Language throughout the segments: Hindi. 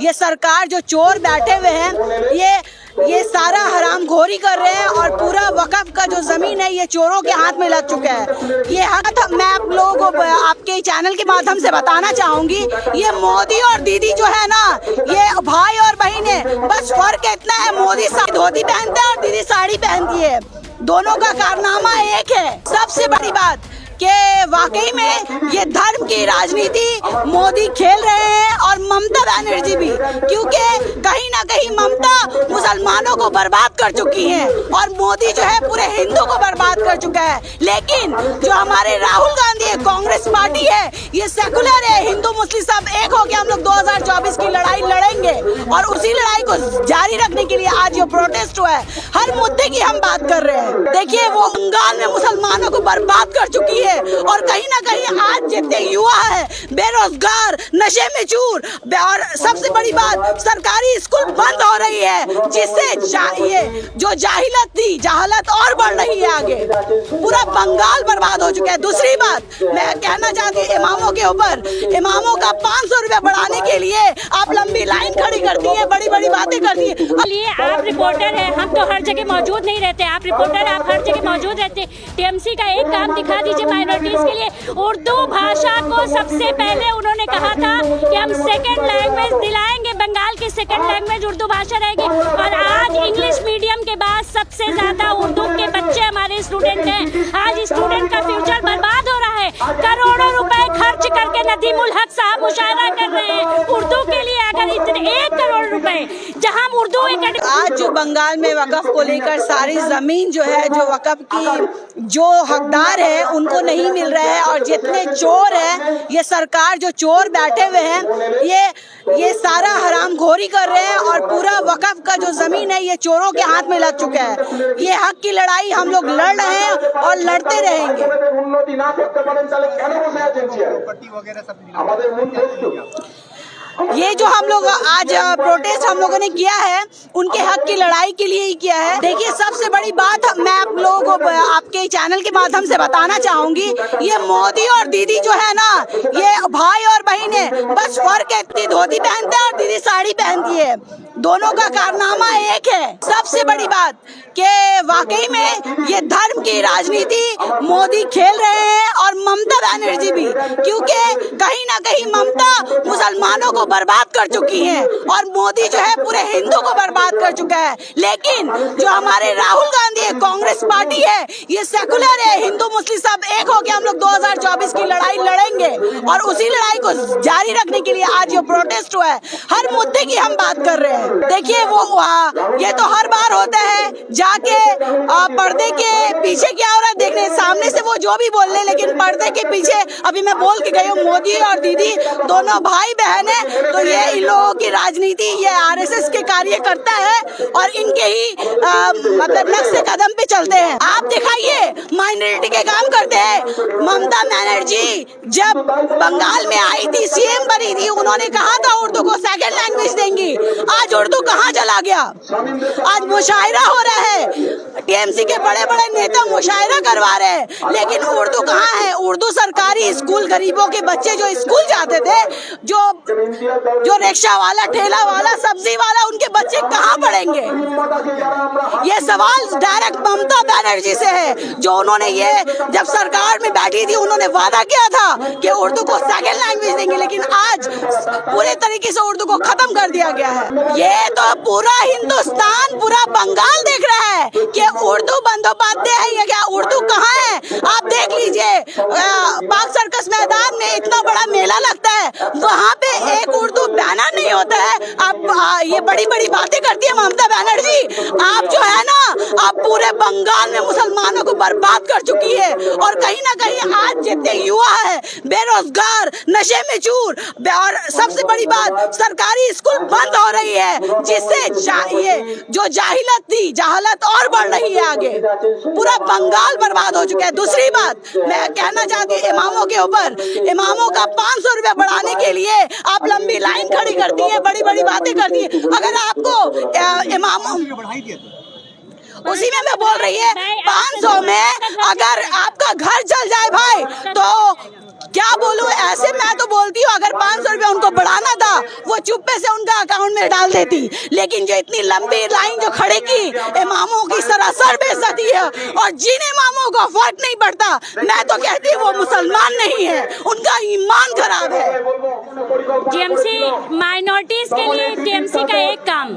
ये सरकार जो चोर बैठे हुए हैं ये सारा हरामखोरी कर रहे हैं और पूरा वक्फ का जो जमीन है ये चोरों के हाथ में लग चुका है। ये हक मैं आप लोगों को आपके चैनल के माध्यम से बताना चाहूंगी, ये मोदी और दीदी जो है ना, ये भाई और बहन है, बस फर्क इतना है, मोदी धोती पहनता है और दीदी साड़ी पहनती है, दोनों का कारनामा एक है। सबसे बड़ी बात कि वाकई में ये धर्म की राजनीति मोदी खेल रहे हैं और ममता बनर्जी भी, क्योंकि कहीं ना कहीं ममता मुसलमानों को बर्बाद कर चुकी है और मोदी जो है पूरे हिंदू को बर्बाद कर चुका है। लेकिन जो हमारे राहुल गांधी है, कांग्रेस पार्टी है, ये सेकुलर है, हिंदू मुस्लिम सब एक हो के हम लोग 2024 की लड़ाई लड़ेंगे और उसी लड़ाई को जारी रखने के लिए आज ये प्रोटेस्ट हुआ है। हर मुद्दे की हम बात कर रहे हैं। देखिए, वो बंगाल में मुसलमानों को बर्बाद कर चुकी है और कहीं ना कहीं आज जितने युवा है बेरोजगार, नशे में चूर, और सबसे बड़ी बात सरकारी स्कूल बंद हो रही है, जिससे ये जो जाहिलत थी, जहालत और बढ़ रही है आगे, पूरा बंगाल बर्बाद हो चुका है। दूसरी बात मैं कहना चाहती हूँ, इमामों के ऊपर, इमामों का 500 रुपया बढ़ाने के लिए आप लंबी लाइन खड़ी करती है, बड़ी बड़ी बातें करती है। आप रिपोर्टर है, हम तो हर जगह मौजूद नहीं रहते, आप रिपोर्टर, आप हर जगह मौजूद रहते। टीएमसी का एक काम दिखा दीजिए माइनॉरिटीज के लिए। उर्दू भाषा को सबसे पहले उन्होंने कहा था कि हम सेकंड लैंग्वेज दिलाएंगे, बंगाल की सेकंड लैंग्वेज उर्दू भाषा रहेगी, और आज इंग्लिश मीडियम के बाद सबसे ज्यादा उर्दू के बच्चे हमारे स्टूडेंट हैं। आज स्टूडेंट का फ्यूचर बर्बाद हो रहा है। करोड़ों रुपए खर्च करके नदीमुल हक साहब मुशायरा कर रहे हैं उर्दू के लिए। अगर इतने 1 करोड़ रुपए जहां उर्दू आज जो बंगाल में वक्फ को लेकर सारी जमीन जो है, जो वक्फ की जो हकदार है उनको नहीं मिल रहा है, और जितने चोर हैं, ये सरकार जो चोर बैठे हुए हैं ये सारा हरामखोरी कर रहे हैं और पूरा वक्फ का जो जमीन है ये चोरों के हाथ में लग चुका है। ये हक की लड़ाई हम लोग लड़ रहे हैं और लड़ते रहेंगे। ये जो हम लोग आज प्रोटेस्ट हम लोगों ने किया है, उनके हक की लड़ाई के लिए ही किया है। देखिए, सबसे बड़ी बात मैं आप लोगों को आपके चैनल के माध्यम से बताना चाहूंगी, ये मोदी और दीदी जो है ना, ये भाई और बहन है, बस फर्क है, धोती पहनता है और दीदी साड़ी पहनती है, दोनों का कारनामा एक है। सबसे बड़ी बात कि वाकई में ये धर्म की राजनीति मोदी खेल रहे हैं और ममता बनर्जी भी, क्योंकि कहीं ना कहीं ममता मुसलमानों को बर्बाद कर चुकी है और मोदी जो है पूरे हिंदू को बर्बाद कर चुका है। लेकिन जो हमारे राहुल गांधी है, कांग्रेस पार्टी है, ये सेकुलर है, हिंदू मुस्लिम सब एक हो के हम लोग 2024 की लड़ाई लड़ेंगे और उसी लड़ाई को जारी रखने के लिए आज ये प्रोटेस्ट हुआ है। हर मुद्दे की हम बात कर रहे हैं। देखिए, वो ये तो हर बार होता है, जाके पर्दे के पीछे क्या हो रहा है देखने, सामने से वो जो भी बोल रहे, लेकिन पर्दे के पीछे अभी मैं बोल के गई हूँ, मोदी और दीदी दोनों भाई बहन है, तो ये इन लोगों की राजनीति, ये आरएसएस के कार्य करता है और इनके ही मतलब नक्शे कदम पे चलते हैं। आप दिखाइए, माइनॉरिटी के काम करते हैं। ममता बनर्जी जब बंगाल में आई थी, सीएम बनी थी, उन्होंने कहा था उर्दू को सेकंड लैंग्वेज देंगी। आज उर्दू कहाँ चला गया? आज मुशायरा हो रहा है, टीएमसी के बड़े बड़े नेता मुशायरा करवा रहे हैं, लेकिन उर्दू कहाँ है? उर्दू सरकारी स्कूल, गरीबों के बच्चे जो स्कूल जाते थे, जो रिक्शा वाला, ठेला वाला, सब्जी वाला, उनके बच्चे कहाँ पढ़ेंगे? ये सवाल डायरेक्ट ममता बनर्जी से है, जो उन्होंने ये जब सरकार में बैठी थी उन्होंने वादा किया था कि उर्दू को सेकंड लैंग्वेज देंगे, लेकिन आज पूरे तरीके से उर्दू को खत्म कर दिया गया है। ये तो पूरा हिंदुस्तान, पूरा बंगाल देख रहा है कि उर्दू बंदोबस्ते है, ये क्या उर्दू कहाँ है? आप देख लीजिए, बाग सर्कस मैदान में इतना बड़ा मेला लगता है, वहाँ पे एक उर्दू बैनर नहीं होता है। आप ये बड़ी बड़ी बातें करती है ममता बनर्जी। आप जो है ना, आप पूरे बंगाल में मुसलमानों को बर्बाद कर चुकी है और कहीं ना कहीं आज जितने युवा है बेरोजगार, नशे में चूर, और सबसे बड़ी बात सरकारी स्कूल बंद हो रही है, जिससे ये जो जाहिलत थी, जहालत और बढ़ रही है आगे, पूरा बंगाल बर्बाद हो चुका है। दूसरी बात मैं कहना चाहती हूँ, इमामों के ऊपर, इमामों का 500 रुपया बढ़ाने के लिए आप लंबी लाइन खड़ी करती है, बड़ी बड़ी बातें करती है। अगर आपको इमामों उसी में मैं बोल रही है, 500 में अगर आपका घर चल जाए भाई, तो क्या बोलूं, ऐसे मैं तो बोलती हूँ अगर 500 रुपया उनको बढ़ाना था वो चुप्पे से उनका अकाउंट में डाल देती, लेकिन जो इतनी लंबी लाइन जो खड़े की इमामों की सरासर बेइज्जती है, और जिन इमामों को फर्क नहीं पड़ता, मैं तो कहती हूँ वो मुसलमान नहीं है, उनका ईमान खराब है। टीएमसी माइनॉरिटीज के लिए टीएमसी का एक काम,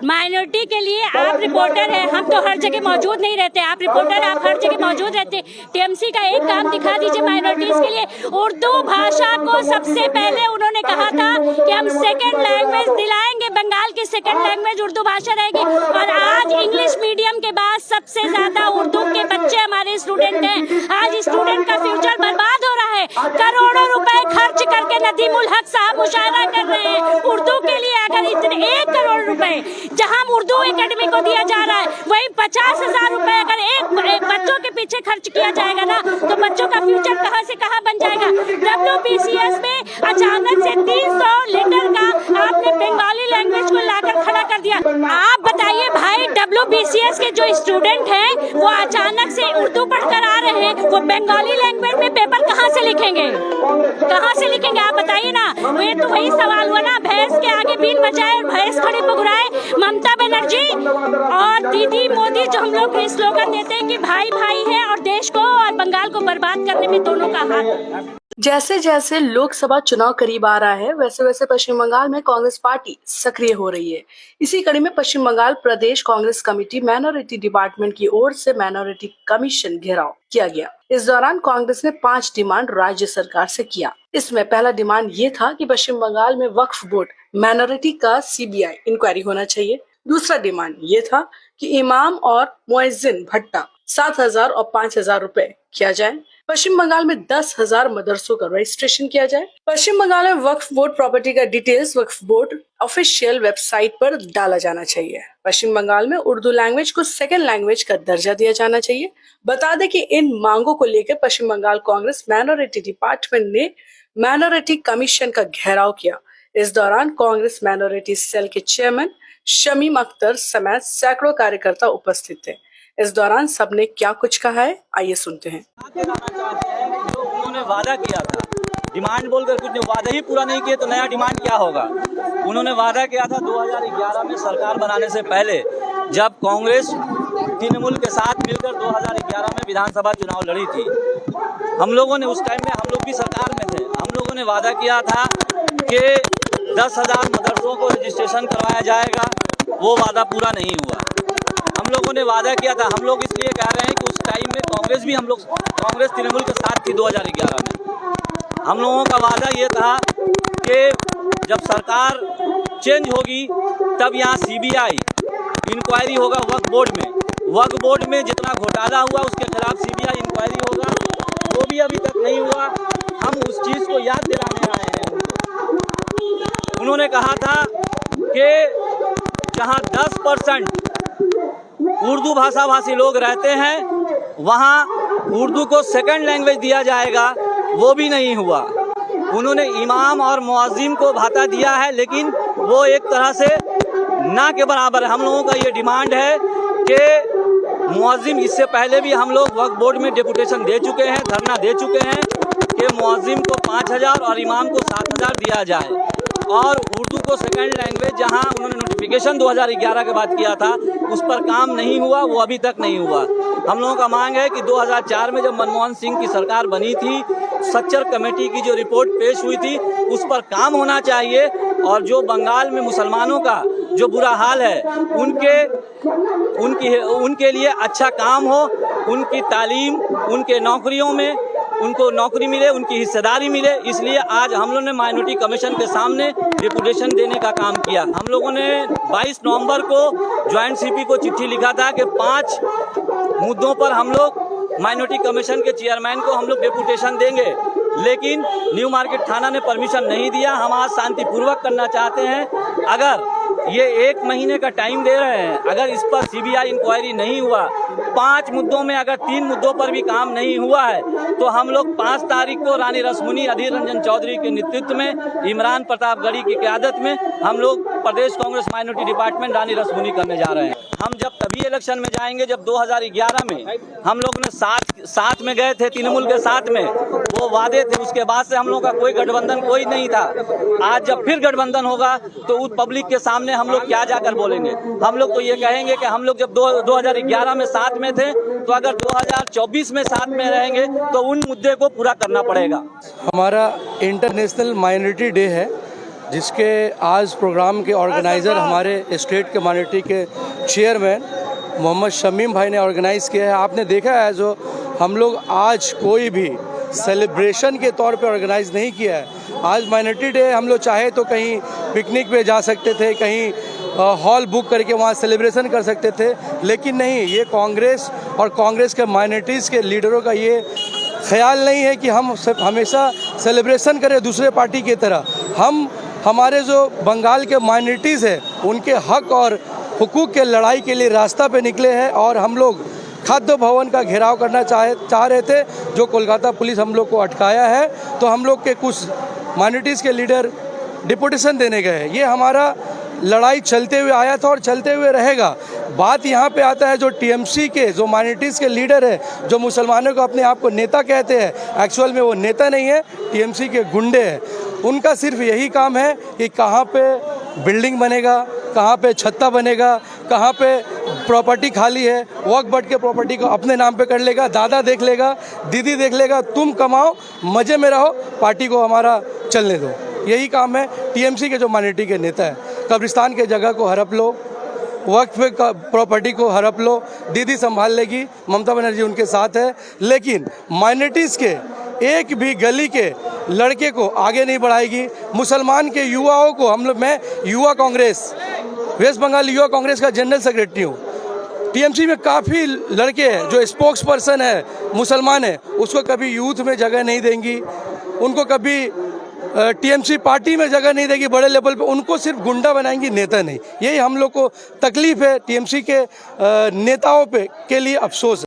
माइनॉरिटी के लिए आप रिपोर्टर हैं, हम तो हर जगह मौजूद नहीं रहते, आप रिपोर्टर आप हर जगह मौजूद रहते। टीएमसी का एक काम दिखा दीजिए माइनॉरिटीज के लिए। उर्दू भाषा को सबसे पहले उन्होंने कहा था कि हम सेकंड लैंग्वेज दिलाएंगे, बंगाल की सेकंड लैंग्वेज उर्दू भाषा रहेगी, और आज इंग्लिश मीडियम के बाद सबसे ज्यादा उर्दू के बच्चे हमारे स्टूडेंट हैं। आज स्टूडेंट का फ्यूचर बर्बाद हो रहा है, करोड़ों रुपए खर्च करके नदीमुल हक साहब मुशायरा कर रहे हैं उर्दू के लिए। अगर इतने 1 करोड़ रुपए जहां उर्दू एकेडमी को दिया जा रहा है, वही 50,000 रुपए अगर एक बच्चों के पीछे खर्च किया जाएगा ना, तो बच्चों का फ्यूचर कहां से कहां बन जाएगा। WBCS में अचानक से 300 लीटर का आपने बंगाली लैंग्वेज को लाकर खड़ा कर दिया। आप बताइए भाई, WBCS के जो स्टूडेंट हैं वो अचानक से उर्दू पढ़कर आ रहे हैं, वो बंगाली लैंग्वेज में पेपर कहाँ से लिखेंगे, कहाँ से लिखेंगे आप बताइए ना। ये तो वही सवाल हुआ ना, भैंस के आगे बीन बजाए और भैंस खड़ी बगुराए। ममता बनर्जी और दीदी मोदी जो हम लोग स्लोगन देते हैं कि भाई भाई है, और देश को और बंगाल को बर्बाद करने में दोनों का हाथ। जैसे जैसे लोकसभा चुनाव करीब आ रहा है, वैसे वैसे पश्चिम बंगाल में कांग्रेस पार्टी सक्रिय हो रही है। इसी कड़ी में पश्चिम बंगाल प्रदेश कांग्रेस कमेटी माइनॉरिटी डिपार्टमेंट की ओर से माइनॉरिटी कमीशन घेराव किया गया। इस दौरान कांग्रेस ने 5 डिमांड राज्य सरकार से किया। इसमें पहला डिमांड ये था कि पश्चिम बंगाल में वक्फ बोर्ड माइनॉरिटी का CBI इंक्वायरी होना चाहिए। दूसरा डिमांड ये था कि इमाम और मुअज्जिन भत्ता 7,000 और 5,000 रुपए किया जाए। पश्चिम बंगाल में 10,000 मदरसों का रजिस्ट्रेशन किया जाए। पश्चिम बंगाल में वक्फ बोर्ड प्रॉपर्टी का डिटेल्स वक्फ बोर्ड ऑफिशियल वेबसाइट पर डाला जाना चाहिए। पश्चिम बंगाल में उर्दू लैंग्वेज को सेकंड लैंग्वेज का दर्जा दिया जाना चाहिए। बता दें कि इन मांगों को लेकर पश्चिम बंगाल कांग्रेस माइनॉरिटी डिपार्टमेंट ने माइनॉरिटी कमीशन का घेराव किया। इस दौरान कांग्रेस माइनॉरिटी सेल के चेयरमैन शमीम अख्तर समेत सैकड़ों कार्यकर्ता उपस्थित थे। इस दौरान सबने क्या कुछ कहा है, आइए सुनते हैं। जो उन्होंने वादा किया था, डिमांड बोलकर कुछ नहीं, वादा ही पूरा नहीं किए तो नया डिमांड क्या होगा। उन्होंने वादा किया था 2011 में सरकार बनाने से पहले, जब कांग्रेस तृणमूल के साथ मिलकर 2011 में विधानसभा चुनाव लड़ी थी। हम लोगों ने उस टाइम में, हम लोग भी सरकार में थे, हम लोगों ने वादा किया था कि 10,000 मदरसों को रजिस्ट्रेशन करवाया जाएगा। वो वादा पूरा नहीं हुआ। हम लोगों ने वादा किया था, हम लोग इसलिए कह रहे हैं कि उस टाइम में कांग्रेस भी, हम लोग कांग्रेस तृणमूल के साथ थी 2011 में। हम लोगों का वादा ये था कि जब सरकार चेंज होगी तब यहाँ CBI इंक्वायरी होगा वक्फ बोर्ड में। वक्फ बोर्ड में जितना घोटाला हुआ उसके खिलाफ CBI इंक्वायरी होगा। वो भी अभी तक नहीं हुआ। हम उस चीज़ को याद दिलाने आए हैं। उन्होंने कहा था कि जहाँ 10% उर्दू भाषा भाषी लोग रहते हैं वहाँ उर्दू को सेकंड लैंग्वेज दिया जाएगा, वो भी नहीं हुआ। उन्होंने इमाम और मुअज्जिन को भाता दिया है, लेकिन वो एक तरह से ना के बराबर है। हम लोगों का ये डिमांड है कि मुअज्जिन, इससे पहले भी हम लोग वक्फ बोर्ड में डेपुटेशन दे चुके हैं, धरना दे चुके हैं कि मुअज्जिन को 5,000 और इमाम को 7,000 दिया जाए, और उर्दू को सेकंड लैंग्वेज जहां उन्होंने नोटिफिकेशन 2011 के बाद किया था उस पर काम नहीं हुआ, वो अभी तक नहीं हुआ। हम लोगों का मांग है कि 2004 में जब मनमोहन सिंह की सरकार बनी थी, सच्चर कमेटी की जो रिपोर्ट पेश हुई थी उस पर काम होना चाहिए, और जो बंगाल में मुसलमानों का जो बुरा हाल है उनके लिए अच्छा काम हो, उनकी तालीम, उनके नौकरियों में उनको नौकरी मिले, उनकी हिस्सेदारी मिले। इसलिए आज हम लोगों ने माइनॉरिटी कमीशन के सामने डिपुटेशन देने का काम किया। हम लोगों ने 22 नवंबर को ज्वाइंट CP को चिट्ठी लिखा था कि 5 मुद्दों पर हम लोग माइनॉरिटी कमीशन के चेयरमैन को हम लोग डिपुटेशन देंगे, लेकिन न्यू मार्केट थाना ने परमिशन नहीं दिया। हम आज शांतिपूर्वक करना चाहते हैं। अगर ये 1 महीने का टाइम दे रहे हैं। अगर इस पर सीबीआई इंक्वायरी नहीं हुआ, 5 मुद्दों में अगर 3 मुद्दों पर भी काम नहीं हुआ है, तो हम लोग 5 तारीख को रानी रसमुनी अधीर रंजन चौधरी के नेतृत्व में, इमरान प्रतापगढ़ी की क़यादत में हम लोग प्रदेश कांग्रेस माइनॉरिटी डिपार्टमेंट रानी रसमुनी करने जा रहे हैं। हम जब तभी इलेक्शन में जाएंगे जब 2011 में हम लोग ने साथ में गए थे, तृणमूल के साथ में, वो वादे थे। उसके बाद से हम लोग का कोई गठबंधन कोई नहीं था। आज जब फिर गठबंधन होगा तो उस पब्लिक के सामने हम लोग क्या जाकर बोलेंगे? हम लोग तो ये कहेंगे कि हम लोग जब 2011 में साथ में थे, तो अगर 2024 में साथ में रहेंगे तो उन मुद्दे को पूरा करना पड़ेगा। हमारा इंटरनेशनल माइनॉरिटी डे है, जिसके आज प्रोग्राम के ऑर्गेनाइज़र हमारे स्टेट के माइनॉरिटी के चेयरमैन मोहम्मद शमीम भाई ने ऑर्गेनाइज़ किया है। आपने देखा है जो हम लोग आज कोई भी सेलिब्रेशन के तौर पे ऑर्गेनाइज़ नहीं किया है। आज माइनॉरिटी डे, हम लोग चाहे तो कहीं पिकनिक पे जा सकते थे, कहीं हॉल बुक करके वहाँ सेलिब्रेशन कर सकते थे, लेकिन नहीं, ये कांग्रेस और कांग्रेस के माइनॉरिटीज़ के लीडरों का ये ख्याल नहीं है कि हम हमेशा सेलिब्रेशन करें दूसरे पार्टी की तरह। हमारे जो बंगाल के माइनॉरिटीज़ हैं, उनके हक और हुकूक के लड़ाई के लिए रास्ता पे निकले हैं, और हम लोग खाद्य भवन का घेराव करना चाह रहे थे, जो कोलकाता पुलिस हम लोग को अटकाया है। तो हम लोग के कुछ माइनॉरिटीज़ के लीडर डिपुटेशन देने गए हैं। ये हमारा लड़ाई चलते हुए आया था और चलते हुए रहेगा। बात यहाँ पे आता है, जो टीएमसी के जो माइनॉरिटीज़ के लीडर है, जो मुसलमानों को अपने आप को नेता कहते हैं, एक्चुअल में वो नेता नहीं है, टीएमसी के गुंडे हैं। उनका सिर्फ यही काम है कि कहाँ पे बिल्डिंग बनेगा, कहाँ पे छत्ता बनेगा, कहाँ पे प्रॉपर्टी खाली है, वक्फ बोर्ड के प्रॉपर्टी को अपने नाम पे कर लेगा, दादा देख लेगा, दीदी देख लेगा, तुम कमाओ, मज़े में रहो, पार्टी को हमारा चलने दो। यही काम है टीएमसी के जो माइनॉरिटी के नेता है। कब्रिस्तान के जगह को हड़प लो, वक्फ का प्रॉपर्टी को हड़प लो, दीदी संभाल लेगी, ममता बनर्जी उनके साथ है, लेकिन माइनॉरिटीज़ के एक भी गली के लड़के को आगे नहीं बढ़ाएगी। मुसलमान के युवाओं को मैं युवा कांग्रेस, वेस्ट बंगाल युवा कांग्रेस का जनरल सेक्रेटरी हूँ। टीएमसी में काफ़ी लड़के हैं जो स्पोक्स पर्सन है, मुसलमान है, उसको कभी यूथ में जगह नहीं देंगी, उनको कभी टीएमसी पार्टी में जगह नहीं देगी बड़े लेवल पे, उनको सिर्फ गुंडा बनाएंगी, नेता नहीं। यही हम लोग को तकलीफ है, टीएमसी के नेताओं पे के लिए अफसोस है।